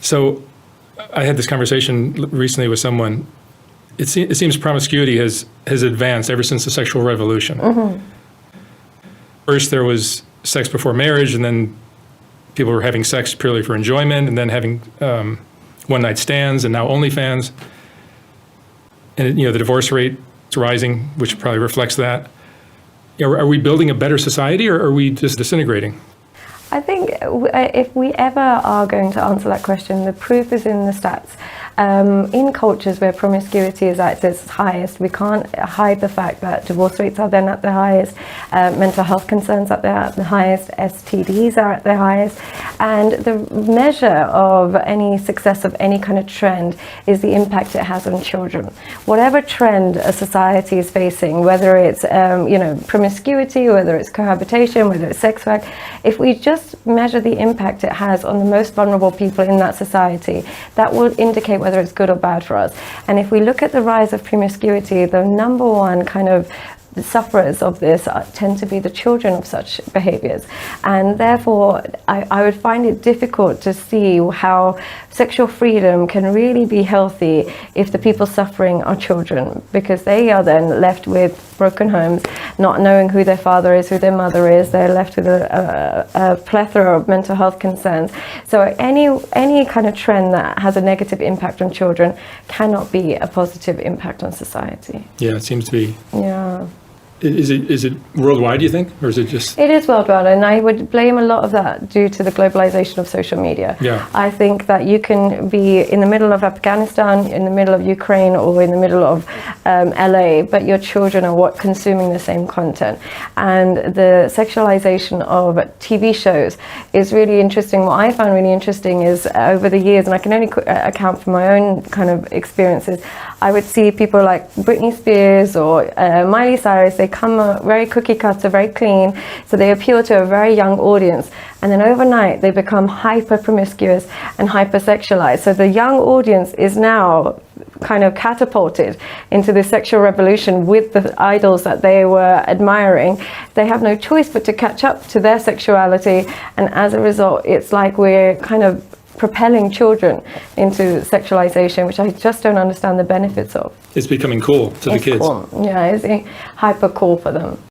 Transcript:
So I had this conversation recently with someone. It seems promiscuity has advanced ever since the sexual revolution. First, there was sex before marriage, and then people were having sex purely for enjoyment, and then having one-night stands, and now OnlyFans. And the divorce rate is rising, which probably reflects that. Are we building a better society, or are we just disintegrating? I think if we ever are going to answer that question, the proof is in the stats. In cultures where promiscuity is at its highest, we can't hide the fact that divorce rates are then at the highest, mental health concerns are at the highest, STDs are at the highest, and the measure of any success of any kind of trend is the impact it has on children. Whatever trend a society is facing, whether it's promiscuity, whether it's cohabitation, whether it's sex work, if we just measure the impact it has on the most vulnerable people in that society, that will indicate whether it's good or bad for us. And if we look at the rise of promiscuity, the number one kind of the sufferers of this tend to be the children of such behaviors, and therefore I would find it difficult to see how sexual freedom can really be healthy if the people suffering are children, because they are then left with broken homes, not knowing who their father is, who their mother is. They're left with a plethora of mental health concerns. So any kind of trend that has a negative impact on children cannot be a positive impact on society. Yeah, it seems to be. Yeah. Is it worldwide, do you think? Or is it just... It is worldwide, and I would blame a lot of that due to the globalization of social media. Yeah. I think that you can be in the middle of Afghanistan, in the middle of Ukraine, or in the middle of LA, but your children are consuming the same content. And the sexualization of TV shows is really interesting. What I found really interesting is over the years, and I can only account for my own kind of experiences, I would see people like Britney Spears or Miley Cyrus. They come very cookie cutter, very clean, so they appeal to a very young audience, and then overnight they become hyper promiscuous and hyper sexualized. So the young audience is now kind of catapulted into the sexual revolution with the idols that they were admiring. They have no choice but to catch up to their sexuality, and as a result it's like we're kind of propelling children into sexualization, which I just don't understand the benefits of. It's becoming cool to the kids. Cool. Yeah, it's hyper cool for them.